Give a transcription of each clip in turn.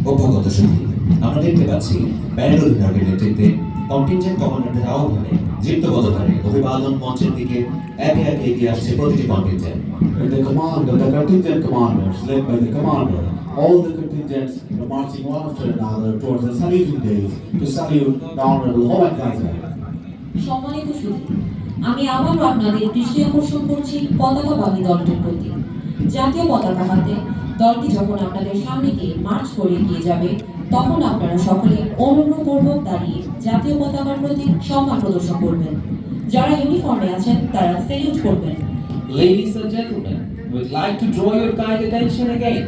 অভ্যাগত সুধী, আমরা দেখতে পাচ্ছি ব্যান্ড অধিনায়কের নেতৃত্বে কন্টিনজেন্ট কমান্ডারদের আহ্বানে দৃপ্তবদ্ধতায় অভিবাদন মঞ্চের দিকে একে একে এগিয়ে আসছে প্রতিটি contingent. The contingent commanders, led by the commander, all the contingents are marching one after another towards the saluting days to salute the Honorable Hohen Kaiser. সম্মানিত সুধী, আমি আবারও আপনাদের দৃষ্টি আকর্ষণ করছি পতাকাবাহী দলটির প্রতি। জাতীয় পতাকা হাতে দলটি যখন আপনাদের সামনে দিয়ে মার্চ করে এগিয়ে যাবে, তখন আপনারা সকলে অনুগ্রহপূর্বক দাঁড়িয়ে জাতীয় পতাকার প্রতি সম্মান প্রদর্শন করবেন। যারা ইউনিফর্মে আছেন তারা স্যালিউট করবেন। Ladies and gentlemen, we'd like to draw your kind attention again.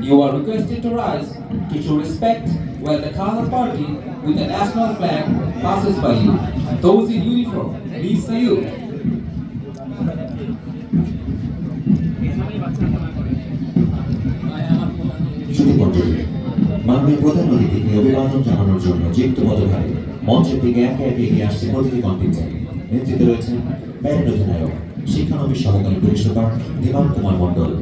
You are requested to rise to show respect while the color party with the national flag passes by you. Those in uniform, please salute. সুধীমণ্ডলী, মাননীয় প্রধান অতিথিকে অভিবাদন জানানোর জন্য যুক্তবদ্ধভাবে মঞ্চের দিকে একে একে এগিয়ে আসছে প্রতিটি কন্টিনজেন্ট। নেতৃত্বে রয়েছেন ব্যান্ড অধিনায়ক শিক্ষানবিশ সহকারী পুলিশ সুপার ধীমান কুমার মণ্ডল।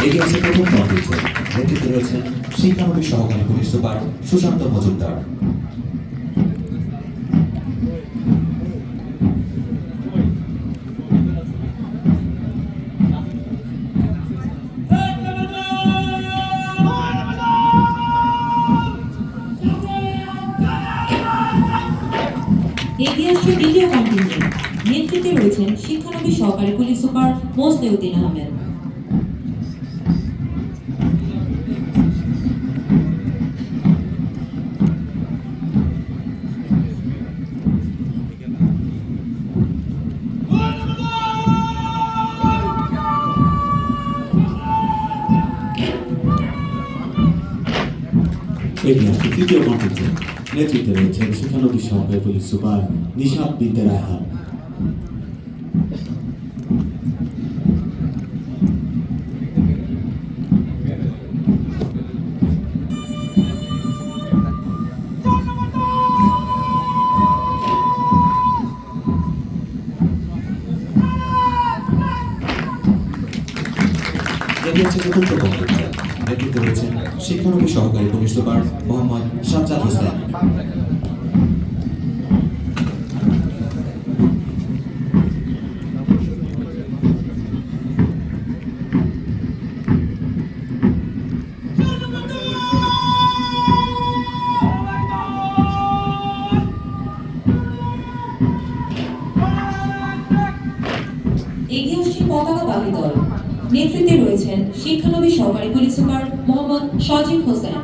এগিয়ে আছে প্রথম কন্টিনজেন্ট। নেতৃত্বে রয়েছেন শিক্ষানবিশ সহকারী পুলিশ সুপার সুশান্ত মজুমদার। এগিয়ে আসছে দ্বিতীয় কন্টিনজেন্ট। নেতৃত্বে রয়েছেন শিক্ষানবিশ সহকারী পুলিশ সুপার মোসলেউদ্দিন আহমেদ। এগিয়ে আসছে তৃতীয় কন্টিনজেন্ট। নেতৃত্বে রয়েছেন শিক্ষানবিশ সহকারী পুলিশ সুপার নিশাদ বিনতে রায়হান। এগিয়ে আছে চতুর্থ কন্টিনজেন্ট। নেতৃত্বে রয়েছেন শিক্ষানবিশ সহকারী পুলিশ সুপার মোহাম্মদ সাজ্জাদ হোসেন। এগিয়ে আসছে পতাকাবাহী দল। নেতৃত্বে রয়েছেন শিক্ষানবিশ সহকারী পুলিশ সুপার মোহাম্মদ সজীব হোসেন।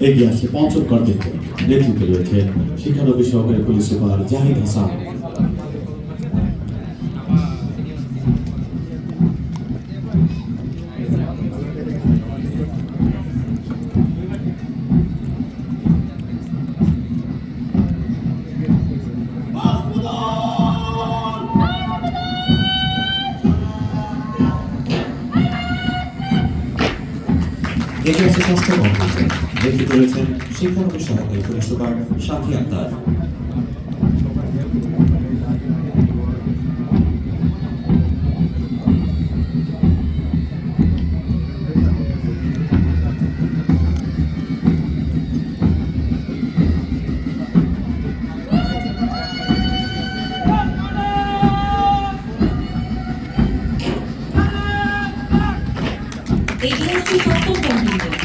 এগিয়ে আসছে পঞ্চম কন্টিনজেন্ট। নেতৃত্বে রয়েছেন শিক্ষানবিশ সহকারী পুলিশ সুপার জাহিদ হাসান। এগিয়ে আছে ষষ্ঠ কন্টিনজেন্ট। নেতৃত্বে রয়েছেন শিক্ষানবিশ সহকারী পুলিশ সুপার সাথী আক্তার। এগিয়ে আসছে সপ্তম কন্টিনজেন্ট।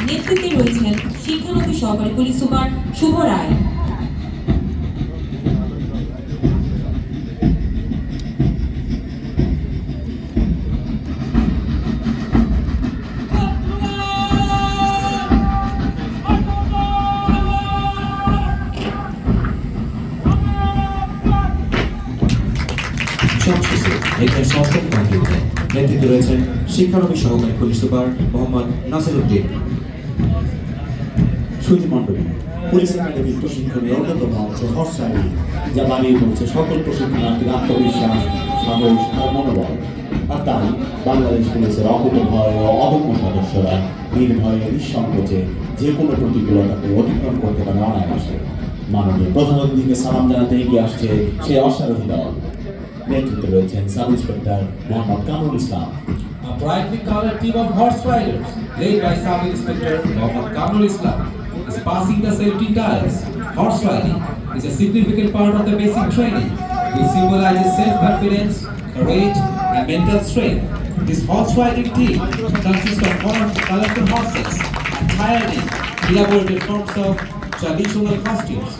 নেতৃত্বে রয়েছেন শিক্ষানবিশ সহকারী পুলিশ সুপার শুভ রায়। নেতৃত্বে রয়েছেন শিক্ষানবী সহকারী পুলিশ সুপার মোহাম্মদ নাসির উদ্দিন। সুধীমণ্ডলী, পুলিশ একাডেমির প্রশিক্ষণের অন্যতম অংশ হর্স রাইডিং, যা বাড়িয়ে তুলছে সকল প্রশিক্ষণার্থীর আত্মবিশ্বাস, সাহস ও মনোবল। আর তাই বাংলাদেশ পুলিশের অকুতোভয় ও অদম্য সদস্যরা নির্ভয়ে নিঃসংকোচে যে কোনো প্রতিকূলতাকে অতিক্রম করতে পারে অনায়াসে। মাননীয় প্রধান অতিথিকে সালাম জানাতে এগিয়ে আসছে সেই অশ্বারোহী দল। নেতৃত্বে রয়েছেন sub inspector Mohammad Kamrul Islam. A brightly colored team of horse riders, led by Sub Inspector Mohammad Kamrul Islam, is passing the saluting dials. Horse riding is a significant part of the basic training, which symbolizes self-confidence, courage, and mental strength. This horse riding team consists of colorful horses attired in elaborated forms of traditional costumes.